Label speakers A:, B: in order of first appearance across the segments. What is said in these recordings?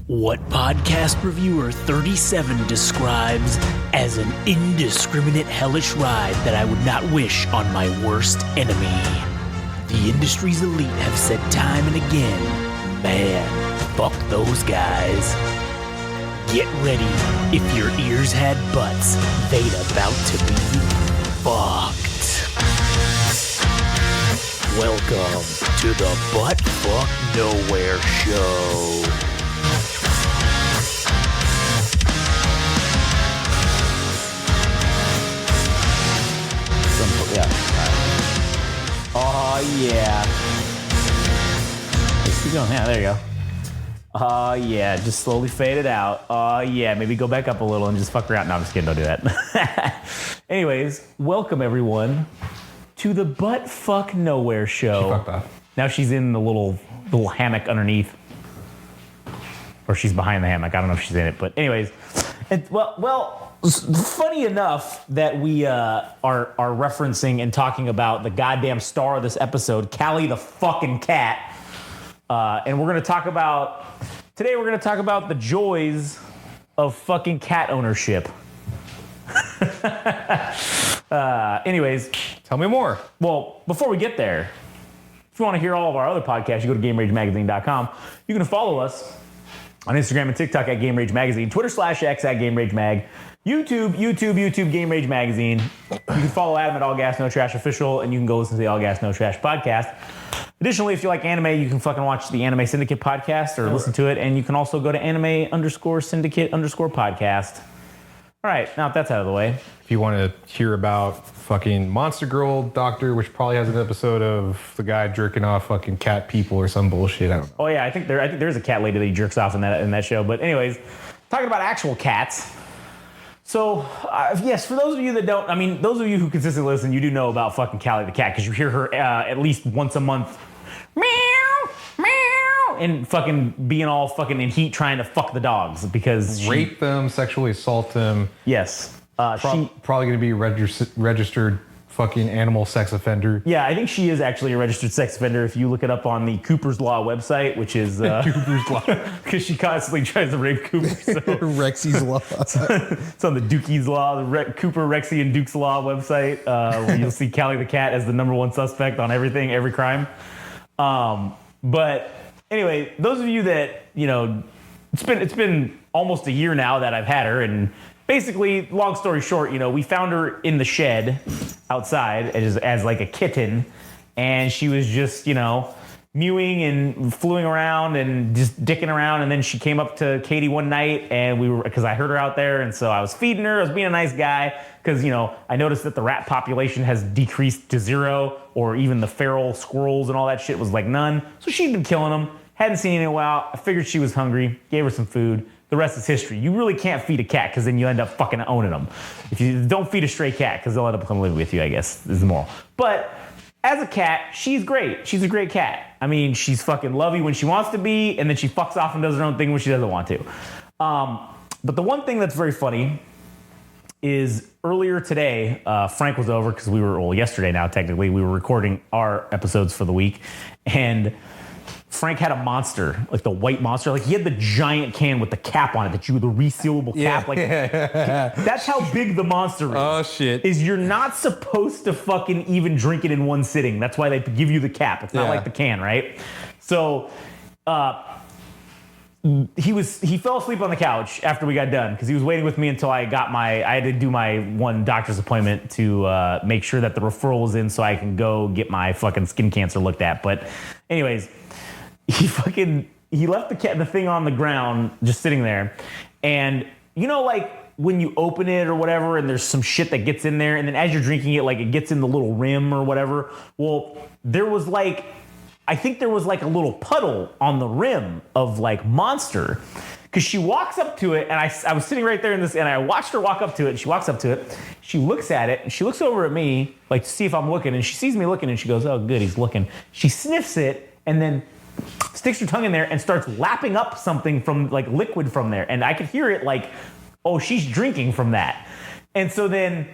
A: What podcast reviewer 37 describes as an indiscriminate hellish ride that I would not wish on my worst enemy. The industry's elite have said time and again, man, fuck those guys. Get ready, if your ears had butts, they'd about to be fucked. Welcome to the Butt Fuck Nowhere Show.
B: Oh, yeah. Let's keep going. Yeah, there you go. Oh, yeah. Just slowly fade it out. Oh, yeah. Maybe go back up a little and just fuck around. No, I'm just kidding. Don't do that. Anyways, welcome, everyone, to the Butt Fuck Nowhere Show.
C: She fucked up.
B: Now she's in the little hammock underneath. Or she's behind the hammock. I don't know if she's in it. But anyways, funny enough that we are referencing and talking about the goddamn star of this episode, Callie The F'n Cat. And we're going to talk about the joys of fucking cat ownership. Anyways.
C: Tell me more.
B: Well, before we get there, if you want to hear all of our other podcasts, you go to GameRageMagazine.com. You can follow us on Instagram and TikTok at Game Rage Magazine, Twitter /X at Game Rage Mag, YouTube, Game Rage Magazine. You can follow Adam at All Gas No Trash Official, and you can go listen to the All Gas No Trash podcast. Additionally, if you like anime, you can fucking watch the Anime Syndicate podcast or listen to it, and you can also go to anime_syndicate_podcast. All right, now that that's out of the way.
C: If you want to hear about fucking Monster Girl Doctor, which probably has an episode of the guy jerking off fucking cat people or some bullshit, I don't know.
B: Oh yeah, I think there's a cat lady that he jerks off in that show. But anyways, talking about actual cats. So yes, for those of you that don't, those of you who consistently listen, you do know about fucking Callie the cat because you hear her at least once a month, meow, meow, and fucking being all fucking in heat trying to fuck the dogs because
C: rape them, sexually assault them.
B: Yes.
C: Probably going to be registered fucking animal sex offender.
B: Yeah, I think she is actually a registered sex offender if you look it up on the Cooper's Law website, which is...
C: Cooper's Law.
B: Because she constantly tries to rape Cooper. So.
D: Rexy's Law.
B: It's on the Dookie's Law, the Cooper, Rexy, and Duke's Law website, where you'll see Callie the cat as the number one suspect on everything, every crime. But anyway, those of you that, it's been almost a year now that I've had her, and... Basically, long story short, we found her in the shed outside as like a kitten, and she was just, mewing and fluing around and just dicking around. And then she came up to Katie one night, and because I heard her out there, and so I was feeding her. I was being a nice guy because, I noticed that the rat population has decreased to zero, or even the feral squirrels and all that shit was like none. So she'd been killing them. Hadn't seen any in a while. I figured she was hungry. Gave her some food. The rest is history. You really can't feed a cat because then you end up fucking owning them. If you don't feed a stray cat because they'll end up coming live with you, I guess, is the moral. But as a cat, she's great. She's a great cat. She's fucking lovey when she wants to be, and then she fucks off and does her own thing when she doesn't want to. But the one thing that's very funny is earlier today, Frank was over because yesterday now technically, we were recording our episodes for the week, and Frank had a monster, like the white monster. Like he had the giant can with the cap on it, the resealable cap. That's how big the monster is.
C: Oh shit!
B: Is you're not supposed to fucking even drink it in one sitting. That's why they give you the cap. It's not like the can, right? So, he fell asleep on the couch after we got done because he was waiting with me until I had to do my one doctor's appointment to make sure that the referral was in so I can go get my fucking skin cancer looked at. But, anyways. He left the thing on the ground just sitting there, and like when you open it or whatever and there's some shit that gets in there, and then as you're drinking it, like it gets in the little rim or whatever. Well, I think there was like a little puddle on the rim of like Monster, because she walks up to it, and I was sitting right there and I watched her walk up to it, and she walks up to it, she looks at it, and she looks over at me like to see if I'm looking, and she sees me looking, and she goes, oh good, he's looking. She sniffs it and then sticks her tongue in there and starts lapping up something from like liquid from there. And I could hear it like, oh, she's drinking from that. And so then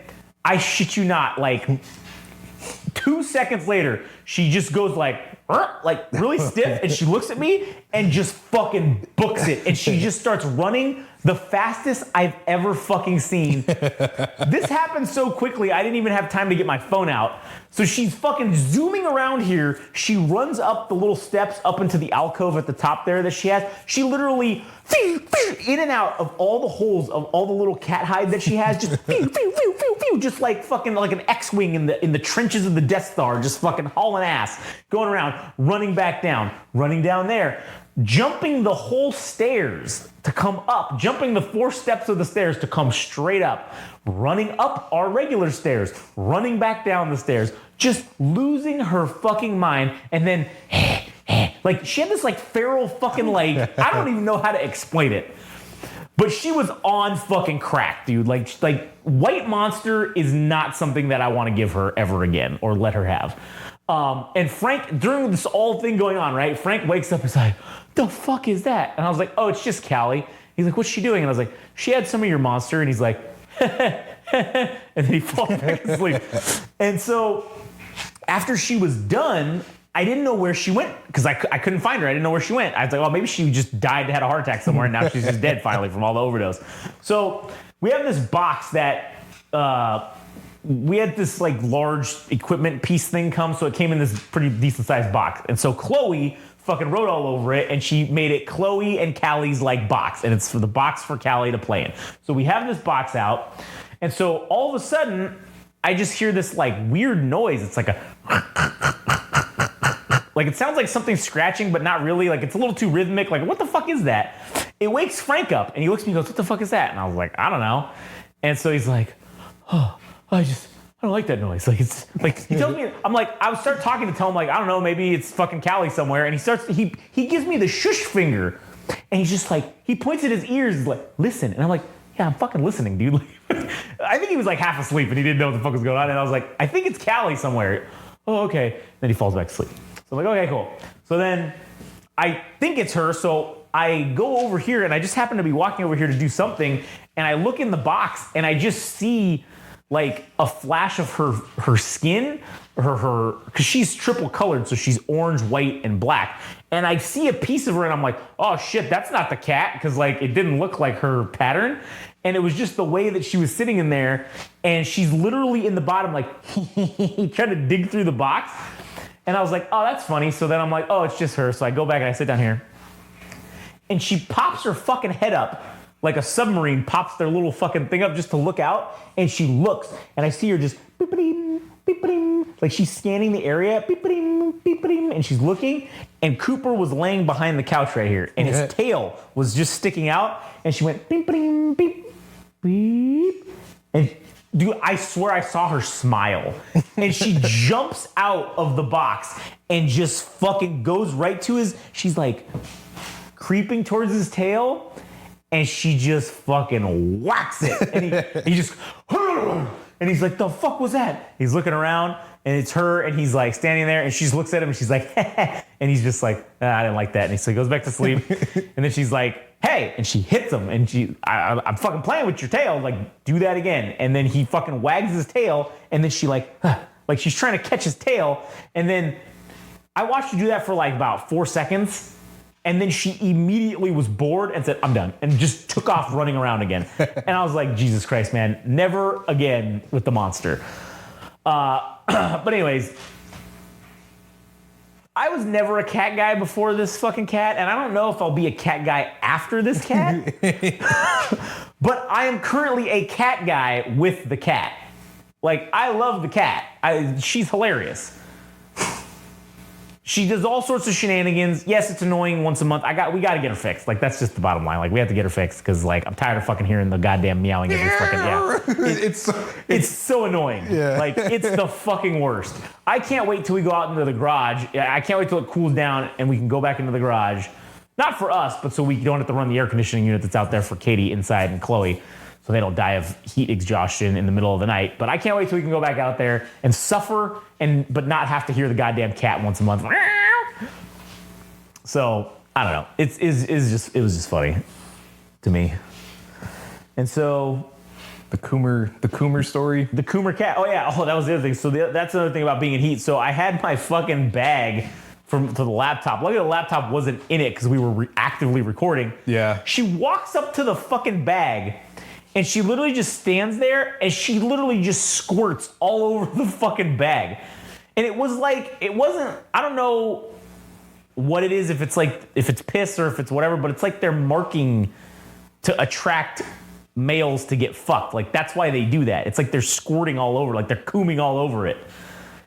B: I shit you not, like 2 seconds later, she just goes like, like really stiff, and she looks at me and just fucking books it, and she just starts running the fastest I've ever fucking seen. This happened so quickly, I didn't even have time to get my phone out. So she's fucking zooming around here. She runs up the little steps up into the alcove at the top there that she has. She literally in and out of all the holes of all the little cat hide that she has, just like fucking like an X-wing in the trenches of the Death Star, just fucking hauling ass, going around, running back down, running down there, jumping the whole stairs to come up, jumping the 4 steps of the stairs to come straight up, running up our regular stairs, running back down the stairs, just losing her fucking mind, and then like she had this like feral fucking like, I don't even know how to explain it. But she was on fucking crack, dude. Like white monster is not something that I want to give her ever again or let her have. And Frank, during this all thing going on, right? Frank wakes up and is like, the fuck is that? And I was like, oh, it's just Callie. He's like, what's she doing? And I was like, she had some of your monster. And he's like, and then he falls back asleep. And so after she was done, I didn't know where she went because I couldn't find her. I didn't know where she went. I was like, well, maybe she just died, had a heart attack somewhere, and now she's just dead finally from all the overdose. So we have this box that we had this like large equipment piece thing come, so it came in this pretty decent sized box. And so Chloe fucking wrote all over it, and she made it Chloe and Callie's like box, and it's for the box for Callie to play in. So we have this box out, and so all of a sudden I just hear this like weird noise. It's like a like it sounds like something scratching, but not really. Like it's a little too rhythmic. Like what the fuck is that? It wakes Frank up, and he looks at me and goes, what the fuck is that? And I was like, I don't know. And so he's like, oh, I don't like that noise. Like it's like he tells me, I'm like, I would start talking to tell him like, I don't know, maybe it's fucking Callie somewhere. And he gives me the shush finger, and he's just like, he points at his ears, he's like, listen. And I'm like, yeah, I'm fucking listening, dude. I think he was like half asleep and he didn't know what the fuck was going on. And I was like, I think it's Callie somewhere. Oh, okay. Then he falls back asleep. So I'm like, okay, cool. So then I think it's her. So I go over here, and I just happen to be walking over here to do something. And I look in the box, and I just see like a flash of her skin, her because she's triple colored, so she's orange, white, and black. And I see a piece of her, and I'm like, oh shit, that's not the cat, because like it didn't look like her pattern. And it was just the way that she was sitting in there, and she's literally in the bottom, like trying to dig through the box. And I was like, oh, that's funny. So then I'm like, oh, it's just her. So I go back and I sit down here, and she pops her fucking head up like a submarine pops their little fucking thing up just to look out, and she looks, and I see her just beep-a-ding, beep-a-ding, like she's scanning the area, beep-a-ding, beep-a-ding, and she's looking, and Cooper was laying behind the couch right here, and his tail was just sticking out, and she went beep-a-ding, beep, beep, and dude, I swear I saw her smile, and she jumps out of the box and just fucking goes right to his, she's like creeping towards his tail, and she just fucking whacks it. And he just, and he's like, the fuck was that? He's looking around, and it's her, and he's like standing there, and she just looks at him, and she's like, and he's just like, I didn't like that. And so he goes back to sleep. And then she's like, hey, and she hits him, and I'm fucking playing with your tail. Like, do that again. And then he fucking wags his tail, and then she like she's trying to catch his tail. And then I watched her do that for like about 4 seconds. And then she immediately was bored and said, I'm done. And just took off running around again. And I was like, Jesus Christ, man. Never again with the monster. But anyways, I was never a cat guy before this fucking cat. And I don't know if I'll be a cat guy after this cat. But I am currently a cat guy with the cat. Like, I love the cat. She's hilarious. She does all sorts of shenanigans. Yes, it's annoying once a month. We got to get her fixed. Like, that's just the bottom line. Like, we have to get her fixed because, like, I'm tired of fucking hearing the goddamn meowing every fucking, It's so annoying. Yeah. Like, it's the fucking worst. I can't wait till we go out into the garage. I can't wait till it cools down and we can go back into the garage. Not for us, but so we don't have to run the air conditioning unit that's out there for Katie inside and Chloe, so they don't die of heat exhaustion in the middle of the night. But I can't wait till we can go back out there and suffer but not have to hear the goddamn cat once a month. So I don't know. It was just funny to me. And so
C: the Coomer story.
B: The Coomer cat. Oh yeah. Oh, that was the other thing. So that's another thing about being in heat. So I had my fucking bag to the laptop. Luckily, the laptop wasn't in it because we were actively recording.
C: Yeah.
B: She walks up to the fucking bag, and she literally just stands there, and she literally just squirts all over the fucking bag. And it was like, it wasn't, I don't know what it is, if it's piss or if it's whatever, but it's like they're marking to attract males to get fucked. Like, that's why they do that. It's like they're squirting all over, like they're cooming all over it.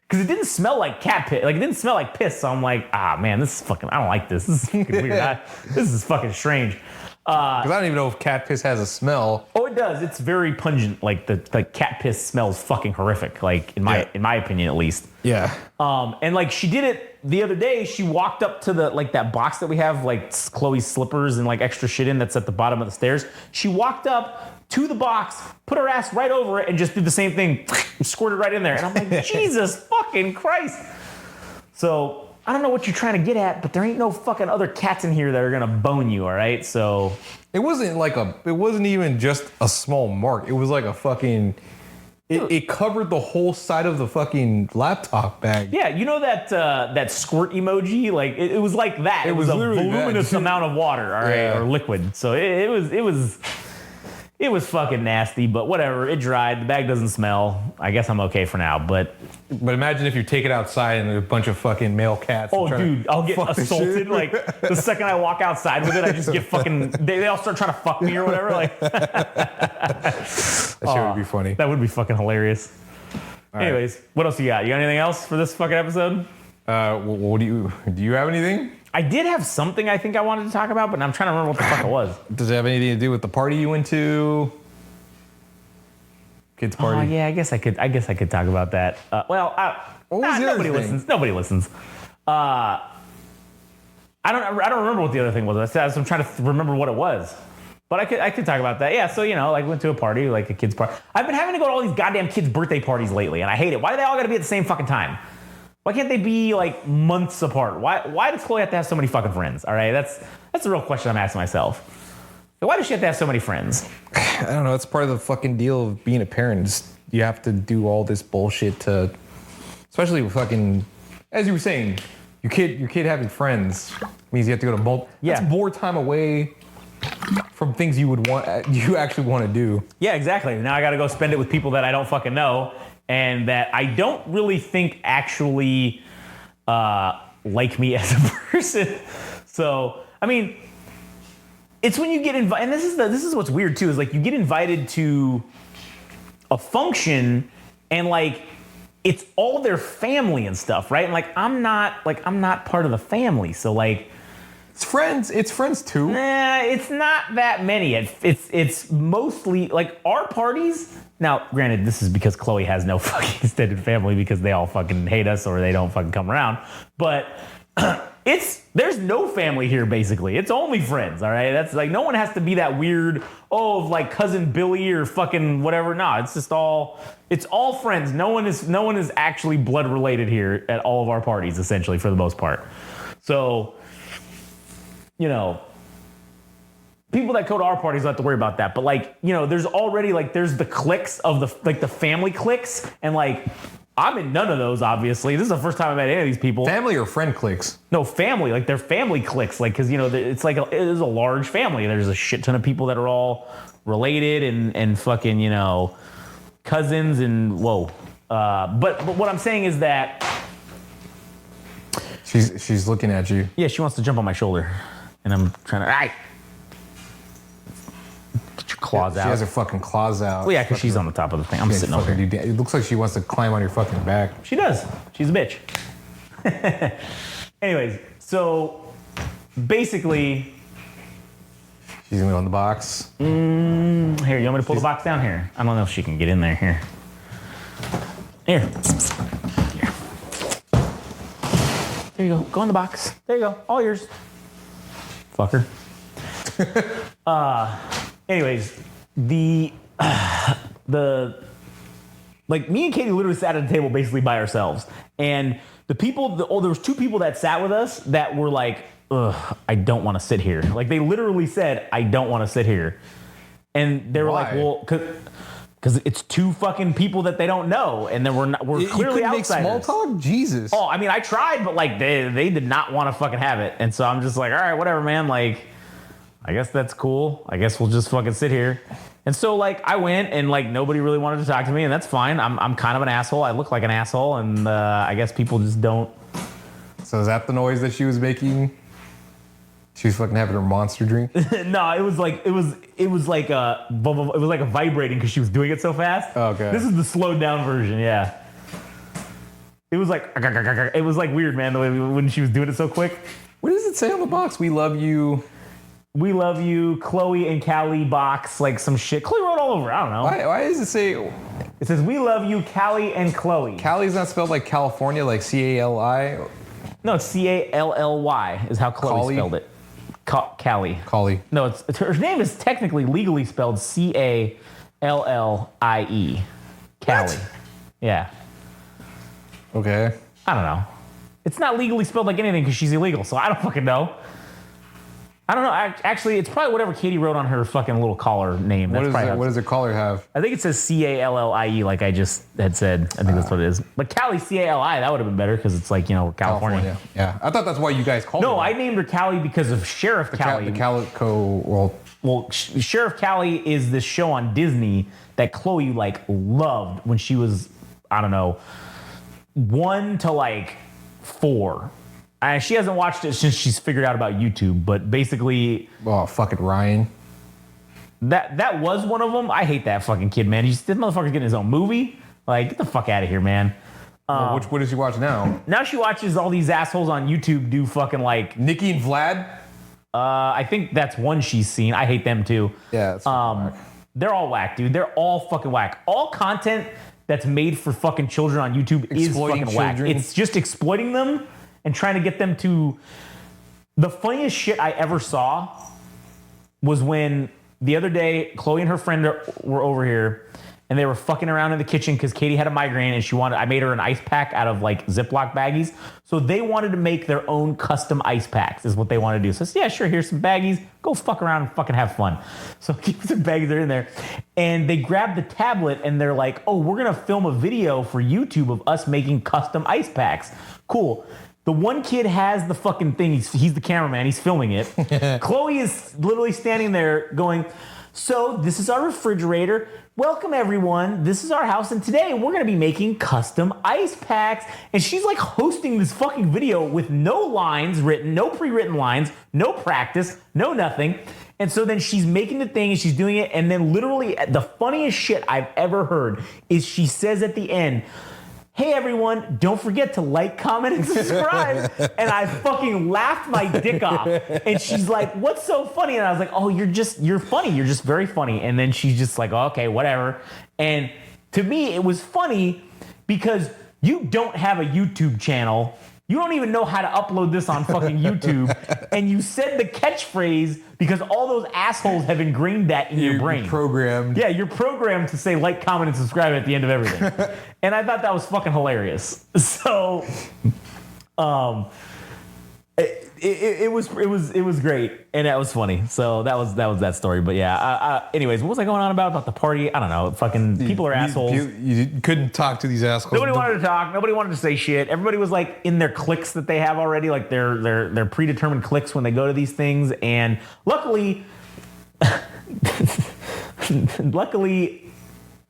B: Because it didn't smell like cat piss. Like, it didn't smell like piss. So I'm like, man, this is fucking, I don't like this. This is fucking weird. This is fucking strange.
C: Because I don't even know if cat piss has a smell.
B: Oh, it does. It's very pungent. Like, the cat piss smells fucking horrific. Like, in my opinion, at least.
C: Yeah.
B: And like, she did it the other day. She walked up to that box that we have, like Chloe's slippers and like extra shit in, that's at the bottom of the stairs. She walked up to the box, put her ass right over it, and just did the same thing, squirted right in there. And I'm like, Jesus fucking Christ. So I don't know what you're trying to get at, but there ain't no fucking other cats in here that are gonna bone you, all right? So
C: it wasn't even just a small mark. It was like a fucking, it covered the whole side of the fucking laptop bag.
B: yeah, you know that squirt emoji? Like, it was like that. It was a voluminous amount of water, all right, or liquid. So it was fucking nasty, but whatever. It dried. The bag doesn't smell. I guess I'm okay for now, but
C: imagine if you take it outside and there's a bunch of fucking male cats.
B: oh, dude, I'll get assaulted. Like, the second I walk outside with it, I just get fucking, they all start trying to fuck me or whatever. Like,
C: that shit would be funny.
B: That would be fucking hilarious. Anyways, what else you got? You got anything else for this fucking episode?
C: What do you have anything?
B: I did have something I think I wanted to talk about, but I'm trying to remember what the fuck it was.
C: Does it have anything to do with the party you went to? Kids party?
B: Oh, yeah, I guess I could talk about that. Nobody listens. Nobody listens. I don't remember what the other thing was. I'm trying to remember what it was. But I could talk about that. Yeah, so, like, went to a party, like a kid's party. I've been having to go to all these goddamn kids' birthday parties lately, and I hate it. Why do they all gotta be at the same fucking time? Why can't they be, like, months apart? Why does Chloe have to have so many fucking friends? All right, that's the real question I'm asking myself. Why does she have to have so many friends?
C: I don't know. It's part of the fucking deal of being a parent. You have to do all this bullshit to, especially with fucking, as you were saying, your kid having friends means you have to go to that's more time away from things you actually want to do. Yeah,
B: exactly. Now I got to go spend it with people that I don't fucking know and that I don't really think actually like me as a person. So, I mean, it's when you get invited, and this is what's weird too, is like you get invited to a function and like it's all their family and stuff, right? And like I'm not part of the family, so like
C: it's friends too.
B: Nah, it's not that many. It's mostly like our parties. Now, granted, this is because Chloe has no fucking extended family because they all fucking hate us or they don't fucking come around. But there's no family here basically. It's only friends, all right? That's like no one has to be that weird, of like cousin Billy or fucking whatever. No, it's all friends. No one is actually blood related here at all of our parties, essentially, for the most part. So, people that go to our parties don't have to worry about that. But like, there's already like, there's the cliques of the family cliques. And like, I'm in none of those, obviously. This is the first time I've met any of these people.
C: Family or friend cliques?
B: No, family. Like, they're family cliques. Like, because, it's like, it is a large family. There's a shit ton of people that are all related and fucking, cousins and whoa. But what I'm saying is that
C: she's looking at you.
B: Yeah, she wants to jump on my shoulder. And I'm trying to, get your claws out.
C: She has her fucking claws out.
B: Well, yeah, because she's on the top of the thing. I'm sitting over here.
C: It looks like she wants to climb on your fucking back.
B: She does. She's a bitch. Anyways, so basically,
C: she's gonna go in the box.
B: Here, you want me to pull the box down here? I don't know if she can get in there. Here. There you go. Go in the box. There you go. All yours. Fucker. Anyways, like me and Katie literally sat at a table basically by ourselves, and there was two people that sat with us that were like, ugh, I don't want to sit here. Like they literally said, I don't want to sit here, and they were like, well, Because it's two fucking people that they don't know, and then we're clearly
C: you
B: outsiders.
C: make small talk? Jesus.
B: Oh, I mean, I tried, but like they did not want to fucking have it, and so I'm just like, all right, whatever, man. Like, I guess that's cool. I guess we'll just fucking sit here. And so like I went, and like nobody really wanted to talk to me, and that's fine. I'm kind of an asshole. I look like an asshole, and I guess people just don't.
C: So is that the noise that she was making? She was fucking having her monster drink.
B: No, it was like a vibrating because she was doing it so fast.
C: Okay.
B: This is the slowed down version, yeah. It was like weird, man, the way when she was doing it so quick.
C: What does it say on the box? We love you.
B: We love you, Chloe and Callie box, like some shit. Chloe wrote all over. I don't know.
C: Why does it say?
B: It says we love you, Callie and Chloe.
C: Callie's not spelled like California, like C-A-L-I.
B: No, it's C-A-L-L-Y is how Chloe
C: Callie?
B: spelled it. Callie.
C: Callie.
B: No, it's her name is technically legally spelled C-A-L-L-I-E. Callie.
C: What?
B: Yeah.
C: Okay.
B: I don't know. It's not legally spelled like anything because she's illegal, so I don't fucking know. I don't know. Actually, it's probably whatever Katie wrote on her fucking little collar name.
C: What does the collar have?
B: I think it says C-A-L-L-I-E like I just had said. I think that's what it is. But Callie, C-A-L-I, that would have been better because it's like, California.
C: Yeah. I thought that's why you guys called her.
B: No, I named her Callie because of Sheriff Callie.
C: The Calico,
B: Sheriff Callie is this show on Disney that Chloe like loved when she was, I don't know, 1 to like 4. And she hasn't watched it since she's figured out about YouTube, but basically...
C: Oh, fucking Ryan.
B: That was one of them. I hate that fucking kid, man. This motherfucker's getting his own movie. Like, get the fuck out of here, man.
C: What does she watch now?
B: Now she watches all these assholes on YouTube do fucking like...
C: Nikki and Vlad?
B: I think that's one she's seen. I hate them too.
C: Yeah, it's whack.
B: They're all whack, dude. They're all fucking whack. All content that's made for fucking children on YouTube is fucking whack. It's just exploiting them and trying to get them to... The funniest shit I ever saw was when the other day, Chloe and her friend were over here, and they were fucking around in the kitchen because Katie had a migraine, and I made her an ice pack out of like Ziploc baggies. So they wanted to make their own custom ice packs is what they wanted to do. So I said, yeah, sure, here's some baggies. Go fuck around and fucking have fun. So keep some baggies are in there. And they grabbed the tablet, and they're like, oh, we're going to film a video for YouTube of us making custom ice packs. Cool. The one kid has the fucking thing. He's the cameraman. He's filming it. Chloe is literally standing there going, so this is our refrigerator. Welcome, everyone. This is our house. And today we're going to be making custom ice packs. And she's like hosting this fucking video with no lines written, no pre-written lines, no practice, no nothing. And so then she's making the thing and she's doing it. And then literally the funniest shit I've ever heard is she says at the end, hey everyone, don't forget to like, comment, and subscribe. And I fucking laughed my dick off. And she's like, what's so funny? And I was like, oh, you're funny. You're just very funny. And then she's just like, oh, okay, whatever. And to me, it was funny because you don't have a YouTube channel. You don't even know how to upload this on fucking YouTube. And you said the catchphrase because all those assholes have ingrained that in your brain.
C: You're programmed.
B: Yeah, you're programmed to say like, comment, and subscribe at the end of everything. And I thought that was fucking hilarious. So, it was great, and that was funny. So that was that story. But yeah, anyways, what was I going on about the party? I don't know. Fucking people are assholes.
C: You couldn't talk to these assholes.
B: Nobody wanted to talk. Nobody wanted to say shit. Everybody was like in their cliques that they have already, like their predetermined cliques when they go to these things. And luckily,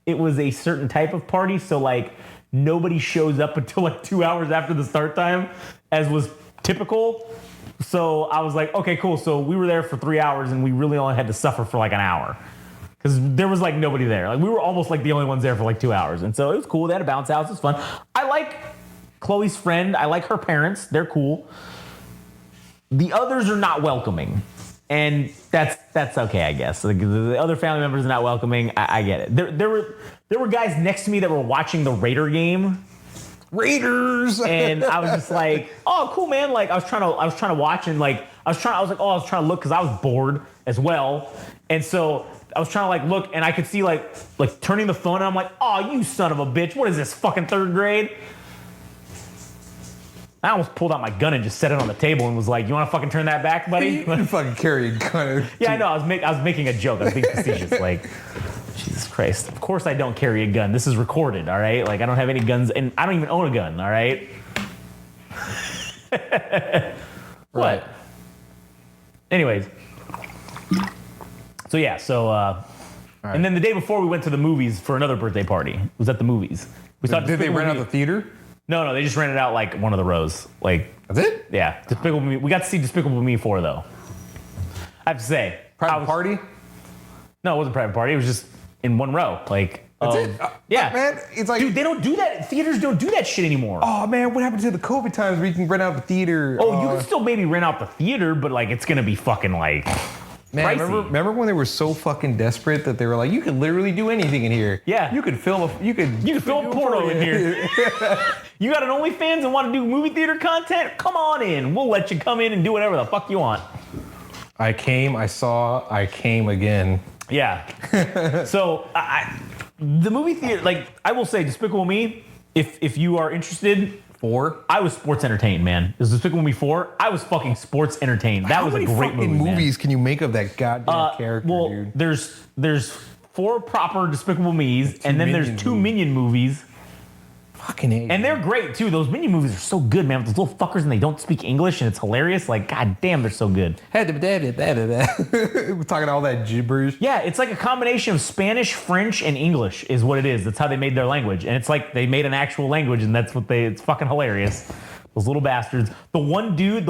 B: it was a certain type of party. So like nobody shows up until like 2 hours after the start time, as was typical. So I was like, okay, cool. So we were there for 3 hours and we really only had to suffer for like an hour because there was like nobody there. Like we were almost like the only ones there for like 2 hours. And so it was cool. They had a bounce house. It was fun. I like Chloe's friend. I like her parents. They're cool. The others are not welcoming. And that's okay, I guess. The other family members are not welcoming. I get it. There were guys next to me that were watching the Raider game.
C: Raiders.
B: And I was just like, oh, cool, man. Like I was trying to watch and like I was trying to look because I was bored as well. And so I was trying to like look and I could see like turning the phone and I'm like, oh, you son of a bitch. What is this, fucking third grade? I almost pulled out my gun and just set it on the table and was like, you want to fucking turn that back, buddy?
C: You fucking carry a gun.
B: Yeah, I know. I was making a joke. I was being facetious. Like, Jesus Christ. Of course I don't carry a gun. This is recorded, all right? Like, I don't have any guns, and I don't even own a gun, all right?
C: Right.
B: What? Anyways. So, yeah, and then the day before we went to the movies for another birthday party. It was at the movies. We saw
C: Did they rent out the theater?
B: No, they just rented out, like, one of the rows. Like,
C: That's it?
B: yeah. Despicable Me. We got to see Despicable Me 4, though. I have to say.
C: Private party?
B: No, it wasn't a private party. It was just in one row. Like,
C: That's it?
B: yeah.
C: Man, it's like...
B: Dude, they don't do that. Theaters don't do that shit anymore.
C: Oh, man, what happened to the COVID times where you can rent out the theater?
B: Oh, you can still maybe rent out the theater, but, like, it's going to be fucking, like...
C: Man,
B: pricey.
C: remember when they were so fucking desperate that they were like, you could literally do anything in here.
B: Yeah.
C: You could film
B: You can film porno in here. You got an OnlyFans and want to do movie theater content? Come on in. We'll let you come in and do whatever the fuck you want.
C: I came, I saw, I came again.
B: Yeah. So, the movie theater, like, I will say, Despicable Me, if you are interested...
C: 4?
B: I was sports entertained, man. It was Despicable Me 4. I was fucking sports entertained. That was a great movie, man.
C: How many fucking movies can you make of that goddamn character,
B: well,
C: dude?
B: there's 4 proper Despicable Me's, and then there's 2 Minion movies.
C: Fucking A.
B: And they're great, too. Those Minion movies are so good, man. With those little fuckers, and they don't speak English, and it's hilarious. Like, god damn, they're so good.
C: We're talking all that gibberish.
B: Yeah, it's like a combination of Spanish, French, and English is what it is. That's how they made their language. And it's like they made an actual language, and that's what it's fucking hilarious. Those little bastards. The one dude,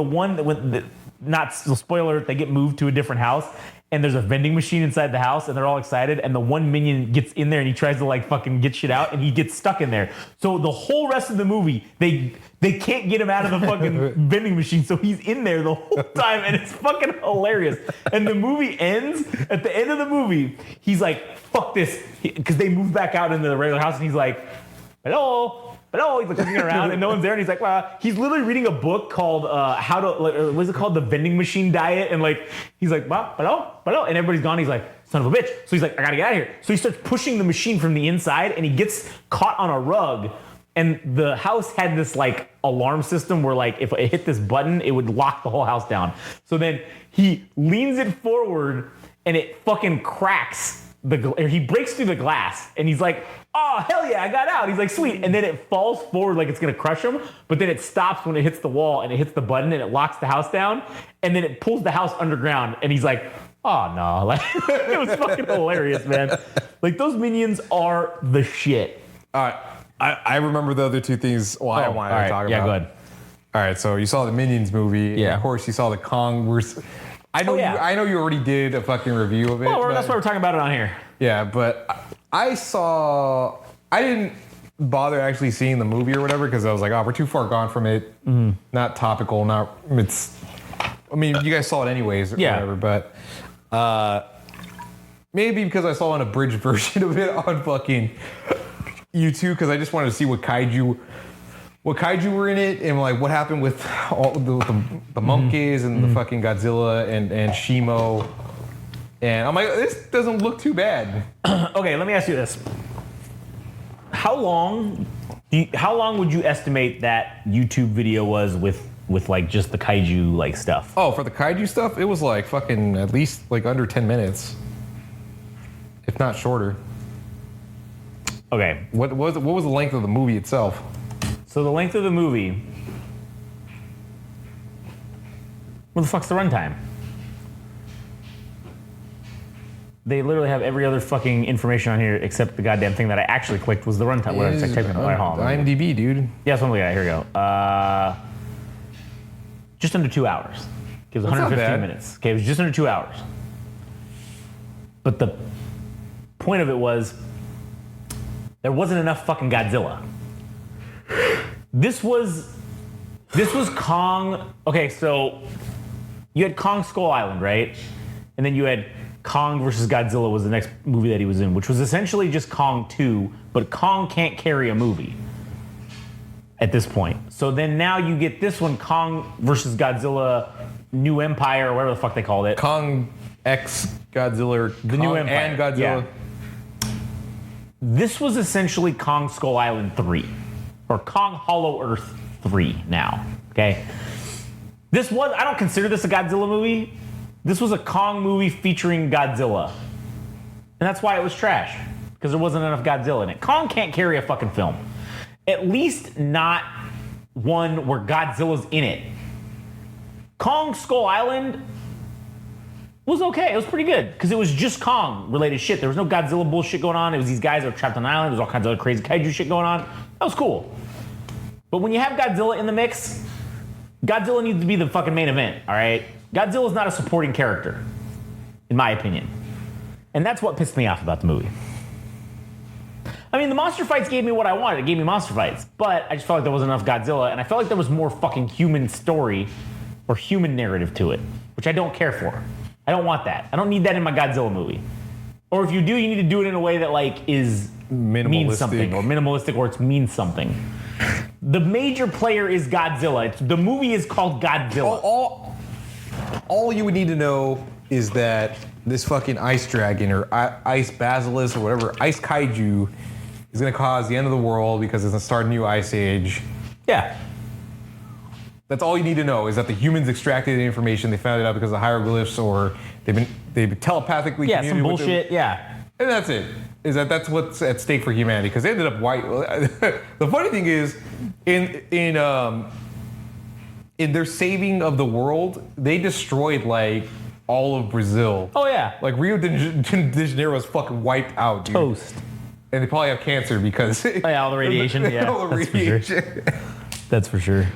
B: not spoiler, they get moved to a different house, and there's a vending machine inside the house, and they're all excited, and the one minion gets in there, and he tries to, like, fucking get shit out, and he gets stuck in there. So the whole rest of the movie, they can't get him out of the fucking vending machine, so he's in there the whole time, and it's fucking hilarious. And the movie ends, at the end of the movie, he's like, fuck this, because they move back out into the regular house, and he's like, hello? He's like looking around and no one's there, and he's like, wow. He's literally reading a book called what's it called, The Vending Machine Diet, and like he's like, hello, and everybody's gone. He's like, son of a bitch. So he's like, I gotta get out of here. So he starts pushing the machine from the inside, and he gets caught on a rug. And the house had this like alarm system where like if it hit this button, it would lock the whole house down. So then he leans it forward, and it fucking cracks. He breaks through the glass, and he's like, oh, hell yeah, I got out. He's like, sweet. And then it falls forward like it's going to crush him, but then it stops when it hits the wall, and it hits the button, and it locks the house down, and then it pulls the house underground, and he's like, oh, no. Like, it was fucking hilarious, man. Like, those Minions are the shit.
C: All right. I remember the other 2 things I wanted to talk about.
B: Yeah, go ahead.
C: All right, so you saw the Minions movie.
B: Yeah.
C: And of course, you saw the Kong versus... I know you already did a fucking review of it.
B: Well, that's why we're talking about it on here.
C: Yeah, but I didn't bother actually seeing the movie or whatever because I was like, oh, we're too far gone from it. Mm-hmm. Not topical, I mean, you guys saw it anyways or whatever, but maybe because I saw an abridged version of it on fucking YouTube because I just wanted to see what kaiju were in it and like what happened with all the monkeys and the fucking Godzilla and Shimo. And I'm like, this doesn't look too bad.
B: Okay, let me ask you this. How long would you estimate that YouTube video was with like just the kaiju like stuff?
C: Oh, for the kaiju stuff, it was like fucking at least like under 10 minutes. If not shorter.
B: Okay.
C: What was the length of the movie itself?
B: So the length of the movie, what the fuck's the runtime? They literally have every other fucking information on here except the goddamn thing that I actually clicked was the runtime. What I typed in
C: IMDb, dude.
B: Yeah, something like that. Here we go. Just under 2 hours. It was 115 minutes. Okay, it was just under 2 hours. But the point of it was there wasn't enough fucking Godzilla. This was Kong. Okay, so you had Kong Skull Island, right? And then you had Kong versus Godzilla was the next movie that he was in, which was essentially just Kong 2, but Kong can't carry a movie at this point. So then now you get this one, Kong versus Godzilla New Empire, or whatever the fuck they called it.
C: Kong X Godzilla,
B: the New Empire.
C: And Godzilla.
B: Yeah. This was essentially Kong Skull Island 3. Or Kong Hollow Earth 3 now, okay? I don't consider this a Godzilla movie. This was a Kong movie featuring Godzilla. And that's why it was trash. Because there wasn't enough Godzilla in it. Kong can't carry a fucking film. At least not one where Godzilla's in it. Kong Skull Island was okay. It was pretty good. Because it was just Kong related shit. There was no Godzilla bullshit going on. It was these guys that were trapped on an island. There was all kinds of other crazy kaiju shit going on. That was cool. But when you have Godzilla in the mix, Godzilla needs to be the fucking main event, all right? Godzilla's not a supporting character, in my opinion. And that's what pissed me off about the movie. I mean, the monster fights gave me what I wanted. It gave me monster fights. But I just felt like there wasn't enough Godzilla, and I felt like there was more fucking human story or human narrative to it, which I don't care for. I don't want that. I don't need that in my Godzilla movie. Or if you do, you need to do it in a way that like is means something, or minimalistic, or it means something. The major player is Godzilla. The movie is called Godzilla.
C: All you would need to know is that this fucking ice dragon or ice basilisk or whatever, ice kaiju is going to cause the end of the world because it's going to start a new ice age.
B: Yeah.
C: That's all you need to know is that the humans extracted the information. They found it out because of hieroglyphs or they've been telepathically
B: some bullshit. Yeah.
C: And that's it. That's what's at stake for humanity because they ended up white. The funny thing is, in their saving of the world, they destroyed like all of Brazil.
B: Oh yeah.
C: Like Rio de Janeiro was fucking wiped out, dude.
B: Toast.
C: And they probably have cancer because
B: all the radiation. Yeah.
C: All the radiation.
B: That's for sure.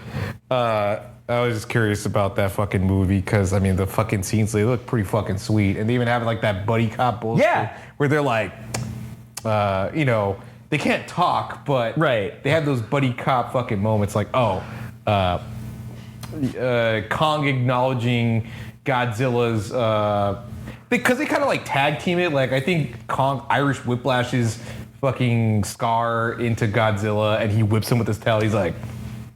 C: I was just curious about that fucking movie because I mean the fucking scenes, they look pretty fucking sweet, and they even have like that buddy cop bullshit where they're like, they can't talk, but they have those buddy cop fucking moments like, Kong acknowledging Godzilla's because they kind of like tag team it. Like I think Kong Irish whiplashes fucking Scar into Godzilla, and he whips him with his tail. He's like.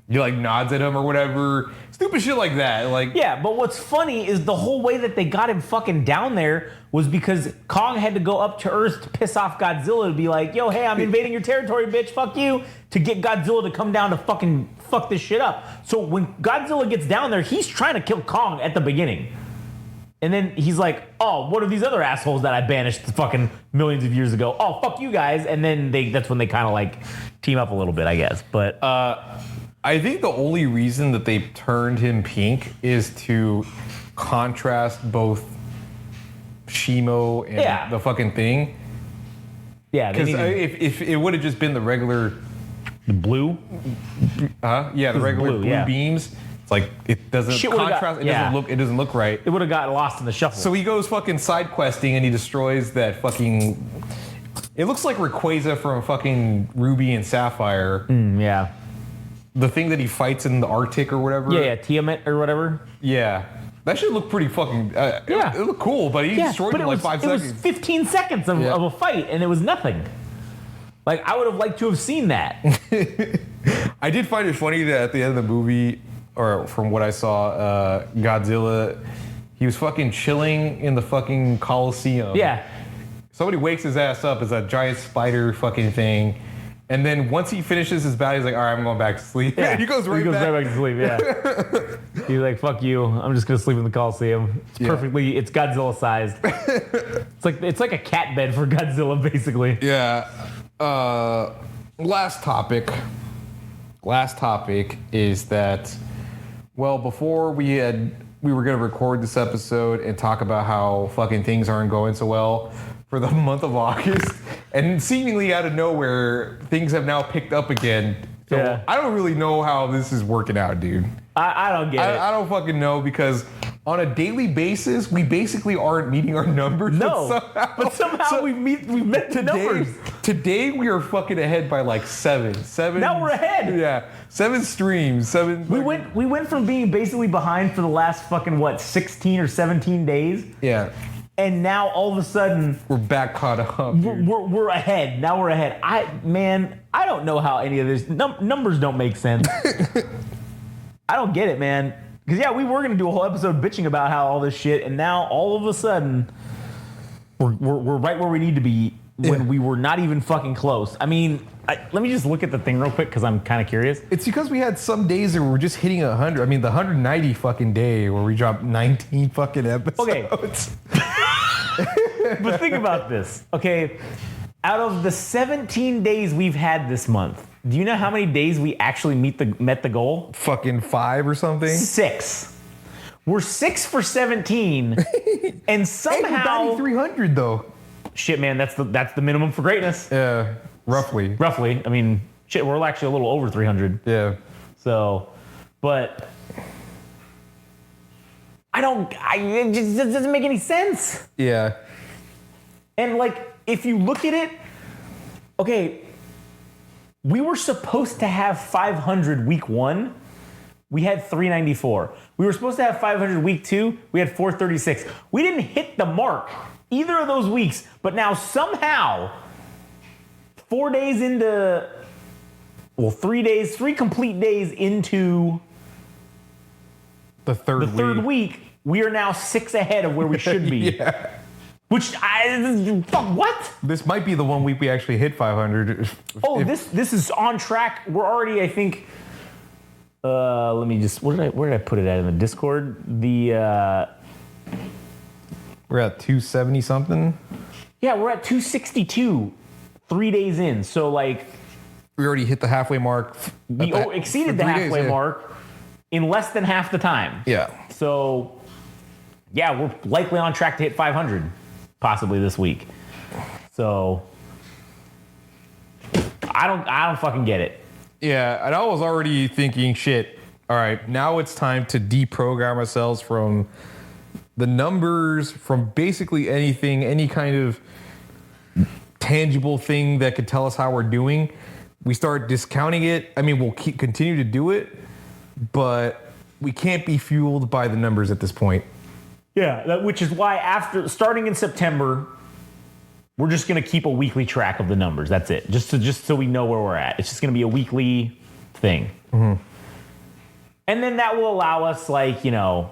C: He like nods at him or whatever. Stupid shit like that. Like
B: yeah, but what's funny is the whole way that they got him fucking down there was because Kong had to go up to Earth to piss off Godzilla to be like, yo, hey, I'm invading your territory, bitch, fuck you, to get Godzilla to come down to fucking fuck this shit up. So when Godzilla gets down there, he's trying to kill Kong at the beginning. And then he's like, oh, what are these other assholes that I banished fucking millions of years ago? Oh, fuck you guys. And then that's when they kind of like team up a little bit, I guess. But
C: I think the only reason that they turned him pink is to contrast both Shimo and the fucking thing.
B: Yeah,
C: because if it would have just been the regular,
B: the blue,
C: the regular blue beams. It's like it doesn't contrast. It doesn't look right.
B: It would have got lost in the shuffle.
C: So he goes fucking side questing and he destroys that fucking. It looks like Rayquaza from fucking Ruby and Sapphire.
B: Yeah.
C: The thing that he fights in the Arctic or whatever.
B: Yeah, Tiamat or whatever.
C: Yeah. That should look pretty fucking... It looked cool, but he destroyed it in like 5 seconds.
B: It was 15 seconds of a fight, and it was nothing. Like, I would have liked to have seen that.
C: I did find it funny that at the end of the movie, or from what I saw, Godzilla, he was fucking chilling in the fucking Coliseum.
B: Yeah.
C: Somebody wakes his ass up as a giant spider fucking thing. And then once he finishes his battle, he's like, all right, I'm going back to sleep.
B: Yeah.
C: And he goes right
B: back to sleep, yeah. He's like, fuck you. I'm just going to sleep in the Coliseum. It's Godzilla sized. It's like a cat bed for Godzilla, basically.
C: Yeah. Last topic is that, well, before we were going to record this episode and talk about how fucking things aren't going so well for the month of August, and seemingly out of nowhere, things have now picked up again. So I don't really know how this is working out, dude.
B: I don't get it.
C: I don't fucking know because on a daily basis, we basically aren't meeting our numbers.
B: No, but somehow we met the numbers.
C: Today we are fucking ahead by like seven.
B: Now we're ahead.
C: Yeah, 7 streams.
B: We went from being basically behind for the last fucking 16 or 17 days.
C: Yeah.
B: And now all of a sudden
C: we're back caught up.
B: We're ahead. Now we're ahead. I don't know how any of this numbers don't make sense. I don't get it, man. Because we were gonna do a whole episode bitching about how all this shit, and now all of a sudden we're right where we need to be when we were not even fucking close. I mean, let me just look at the thing real quick because I'm kind of curious.
C: It's because we had some days that we were just hitting 100. I mean, the 190 fucking day where we dropped 19 fucking episodes.
B: Okay. But think about this, okay? Out of the 17 days we've had this month, do you know how many days we actually met the goal?
C: Fucking 5 or something.
B: 6. We're 6 for 17, and somehow
C: 300 though.
B: Shit, man, that's the minimum for greatness.
C: Yeah, roughly.
B: Roughly, I mean, shit, we're actually a little over 300.
C: Yeah.
B: So, but it just doesn't make any sense.
C: Yeah.
B: And like, if you look at it, okay, we were supposed to have 500 week 1. We had 394. We were supposed to have 500 week 2. We had 436. We didn't hit the mark either of those weeks, but now somehow 4 days into, well, 3 complete days into
C: the third
B: week, we are now 6 ahead of where we should be.
C: Yeah.
B: Which fuck, what?
C: This might be the one week we actually hit 500.
B: This is on track. We're already, I think. Let me just. Where did I put it at in the Discord?
C: We're at 270 something.
B: Yeah, we're at 262. 3 days in, so like
C: we already hit the halfway mark.
B: We exceeded the halfway mark in less than half the time.
C: Yeah.
B: So yeah, we're likely on track to hit 500. Possibly this week. So I don't fucking get it.
C: Yeah, and I was already thinking, shit, all right, now it's time to deprogram ourselves from the numbers, from basically anything, any kind of tangible thing that could tell us how we're doing. We start discounting it. I mean, we'll continue to do it, but we can't be fueled by the numbers at this point.
B: Yeah, which is why after starting in September, we're just going to keep a weekly track of the numbers. That's it. Just so we know where we're at. It's just going to be a weekly thing. Mm-hmm. And then that will allow us, like, you know,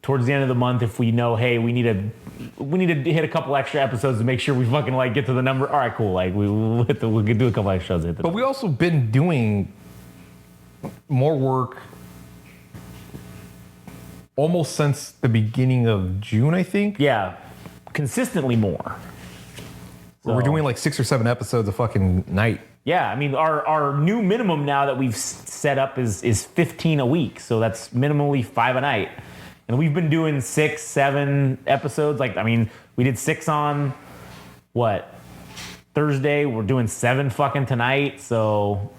B: towards the end of the month, if we know, hey, we need to hit a couple extra episodes to make sure we fucking like get to the number. All right, cool. Like we'll do a couple extra shows.
C: But we also been doing more work almost since the beginning of June, I think.
B: Yeah, consistently more. So,
C: we're doing like 6 or 7 episodes a fucking night.
B: Yeah, I mean, our new minimum now that we've set up is 15 a week. So that's minimally 5 a night. And we've been doing 6, 7 episodes. Like, I mean, we did 6 on, what, Thursday. We're doing 7 fucking tonight. So.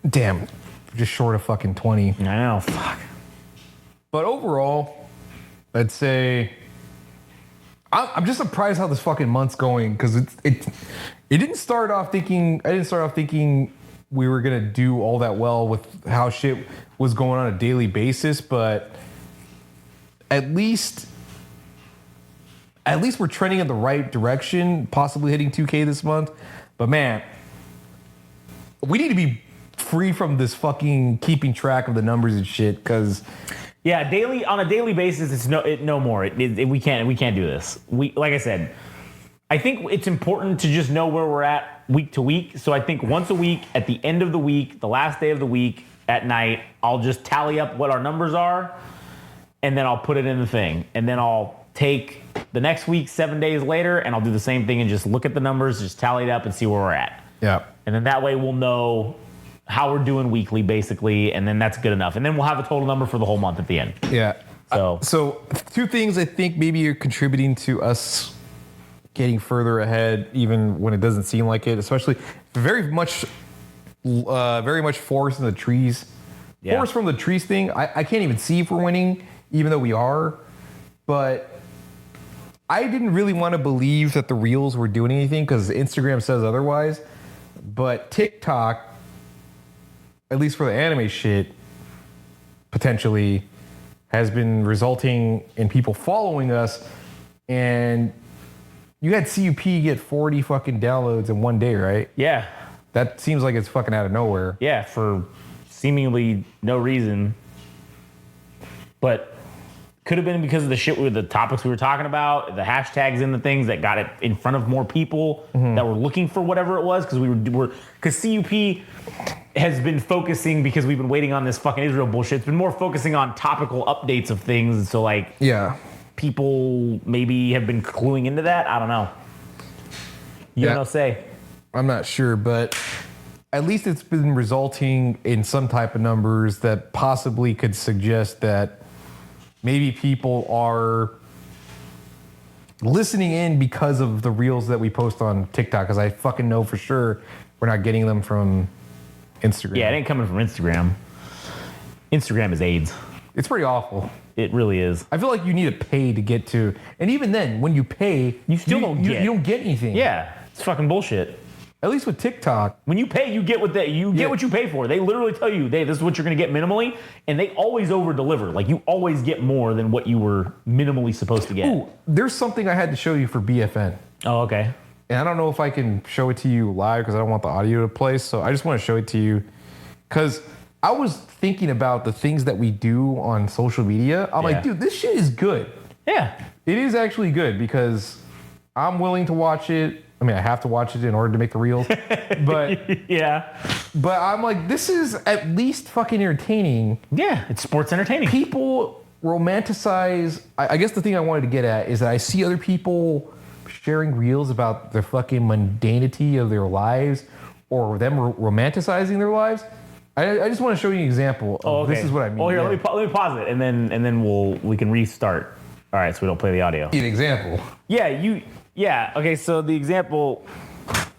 C: Damn, just short of fucking 20.
B: I know, fuck.
C: But overall, I'd say I'm just surprised how this fucking month's going, because it didn't start off thinking. I didn't start off thinking we were gonna do all that well with how shit was going on a daily basis, but at least we're trending in the right direction, possibly hitting 2K this month. But man, we need to be free from this fucking keeping track of the numbers and shit, because.
B: Yeah, on a daily basis, it's no more. We can't do this. Like I said, I think it's important to just know where we're at week to week. So I think once a week, at the end of the week, the last day of the week at night, I'll just tally up what our numbers are, and then I'll put it in the thing, and then I'll take the next week 7 days later, and I'll do the same thing and just look at the numbers, just tally it up, and see where we're at.
C: Yeah,
B: and then that way we'll know how we're doing weekly, basically, and then that's good enough. And then we'll have a total number for the whole month at the end.
C: Yeah.
B: So
C: 2 things I think maybe are contributing to us getting further ahead, even when it doesn't seem like it. Especially very much forest in the trees. Yeah. Forest from the trees thing. I can't even see if we're winning, even though we are. But I didn't really want to believe that the reels were doing anything because Instagram says otherwise. But TikTok, at least for the anime shit, potentially has been resulting in people following us. And you had CUP get 40 fucking downloads in one day, right?
B: Yeah.
C: That seems like it's fucking out of nowhere.
B: Yeah, for seemingly no reason. But could have been because of the shit with the topics we were talking about, the hashtags and the things that got it in front of more people that were looking for whatever it was. Because CUP has been focusing, because we've been waiting on this fucking Israel bullshit. It's been more focusing on topical updates of things. And so, like,
C: yeah,
B: people maybe have been cluing into that. I don't know. You
C: Yeah.
B: don't say.
C: I'm not sure, but at least it's been resulting in some type of numbers that possibly could suggest that maybe people are listening in because of the reels that we post on TikTok. Because I fucking know for sure we're not getting them from Instagram.
B: Yeah, it ain't coming from Instagram. Instagram is AIDS.
C: It's pretty awful.
B: It really is.
C: I feel like you need to pay to get to, and even then, when you pay,
B: You still don't get.
C: You don't get anything.
B: Yeah, it's fucking bullshit.
C: At least with TikTok,
B: When you pay, you get what what you pay for. They literally tell you, hey, this is what you're gonna get minimally, and they always over deliver. Like you always get more than what you were minimally supposed to get.
C: ooh, there's something I had to show you for BFN.
B: Oh, okay.
C: And I don't know if I can show it to you live because I don't want the audio to play. So I just want to show it to you because I was thinking about the things that we do on social media. I'm
B: Yeah.
C: like, dude, this shit is good.
B: Yeah.
C: It is actually good because I'm willing to watch it. I mean, I have to watch it in order to make the reels. But
B: Yeah.
C: I'm like, this is at least fucking entertaining.
B: Yeah. It's sports entertaining.
C: People romanticize. I guess the thing I wanted to get at is that I see other people sharing reels about the fucking mundanity of their lives or them romanticizing their lives. I just want to show you an example of this is what I mean.
B: Oh, here, let me pause it, and then we can restart. All right, so we don't play the audio.
C: An example.
B: Yeah. Okay, so the example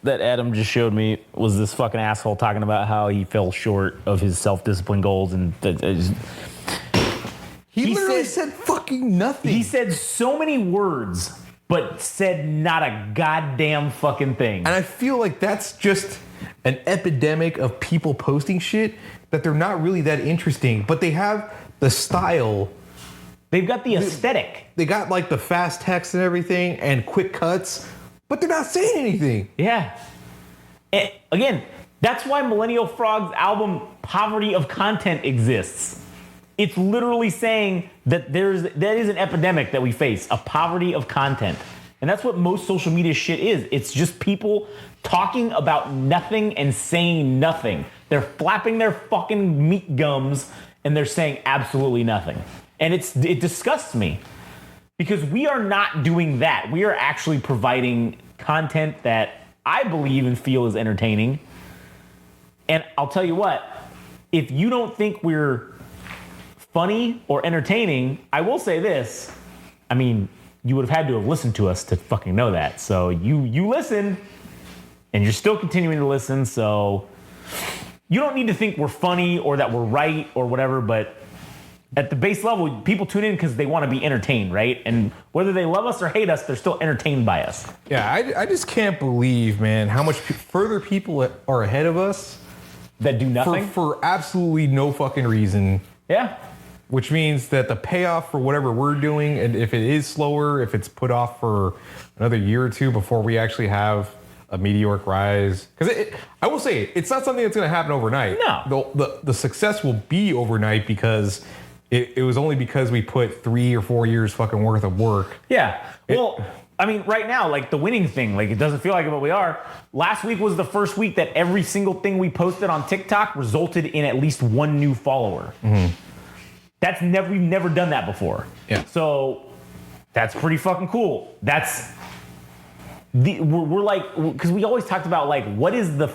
B: that Adam just showed me was this fucking asshole talking about how he fell short of his self-discipline goals, and
C: He literally
B: said-
C: said fucking nothing.
B: he said so many words, but said not a goddamn fucking thing.
C: And I feel like that's just an epidemic of people posting shit that they're not really that interesting, but they have the style.
B: They've got the aesthetic.
C: They got like the fast text and everything and quick cuts, but they're not saying anything.
B: Yeah. And again, that's why Millennial Frog's album Poverty of Content exists. It's literally saying that that is an epidemic that we face, a poverty of content. And that's what most social media shit is. It's just people talking about nothing and saying nothing. They're flapping their fucking meat gums and they're saying absolutely nothing. And it disgusts me because we are not doing that. We are actually providing content that I believe and feel is entertaining. And I'll tell you what, if you don't think we're funny or entertaining, I will say this. I mean, you would have had to have listened to us to fucking know that. So you listen, and you're still continuing to listen. So you don't need to think we're funny or that we're right or whatever. But at the base level, people tune in because they want to be entertained, right? And whether they love us or hate us, they're still entertained by us.
C: Yeah, I just can't believe, man, how much further people are ahead of us
B: That do nothing.
C: for absolutely no fucking reason.
B: Yeah.
C: Which means that the payoff for whatever we're doing, and if it is slower, if it's put off for another year or two before we actually have a meteoric rise, because I will say it's not something that's going to happen overnight.
B: No.
C: The success will be overnight because it was only because we put 3 or 4 years fucking worth of work.
B: Yeah. Well, I mean, right now, like the winning thing, like it doesn't feel like it, but we are. Last week was the first week that every single thing we posted on TikTok resulted in at least one new follower. Mm-hmm. We've never done that before.
C: Yeah.
B: So that's pretty fucking cool. We're like, because we always talked about like, what is the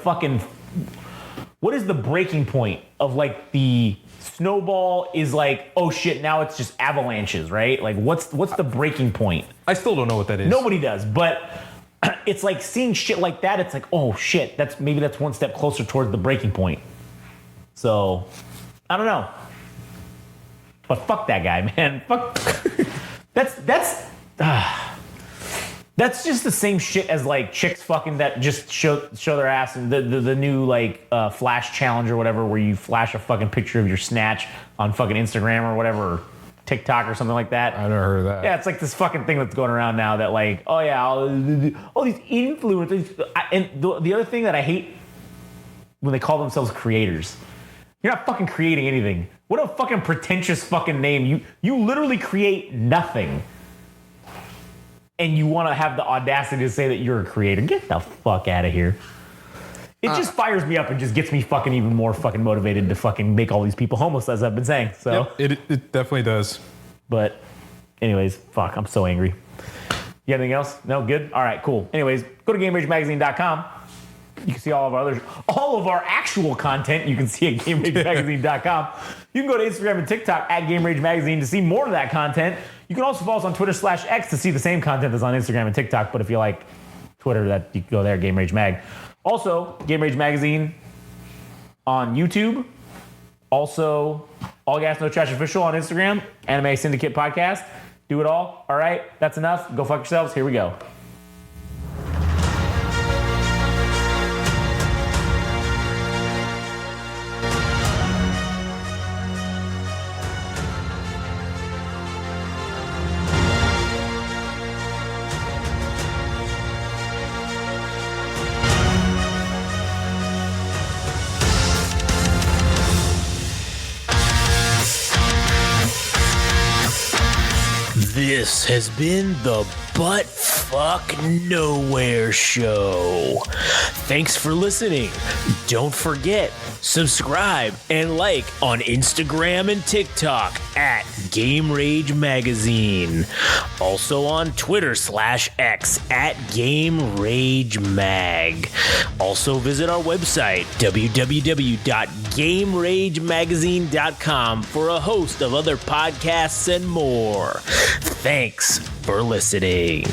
B: breaking point of like the snowball is like, oh shit, now it's just avalanches, right? Like what's the breaking point?
C: I still don't know what that is.
B: Nobody does, but it's like seeing shit like that. It's like, oh shit, that's one step closer towards the breaking point. So I don't know. But fuck that guy, man. Fuck. That's just the same shit as like chicks fucking that just show their ass and the new like flash challenge or whatever, where you flash a fucking picture of your snatch on fucking Instagram or whatever, or TikTok or something like that.
C: I never heard of that.
B: Yeah, it's like this fucking thing that's going around now that like, oh yeah, all these influencers. And the other thing that I hate when they call themselves creators. You're not fucking creating anything. What a fucking pretentious fucking name. You literally create nothing. And you want to have the audacity to say that you're a creator. Get the fuck out of here. It just fires me up and just gets me fucking even more fucking motivated to fucking make all these people homeless, as I've been saying. So,
C: Yep, it definitely does.
B: but Anyways, fuck, I'm so angry. You got anything else? No, good? All right, cool. Anyways, go to GameRageMagazine.com. You can see all of our actual content you can see at GameRageMagazine.com. You can go to Instagram and TikTok at GameRageMagazine to see more of that content. You can also follow us on Twitter/X to see the same content that's on Instagram and TikTok, but if you like Twitter, that you can go there, Game Rage Mag. Also, Game Rage Magazine on YouTube. Also, All Gas No Trash Official on Instagram. Anime Syndicate Podcast. Do it all. All right, that's enough. Go fuck yourselves. Here we go.
A: This has been the Butt Fuck Nowhere Show. Thanks for listening. Don't forget, subscribe and like on Instagram and TikTok at Game Rage Magazine. Also on Twitter/X at Game Rage Mag. Also visit our website, www.GameRageMagazine.com, for a host of other podcasts and more. Thanks for listening.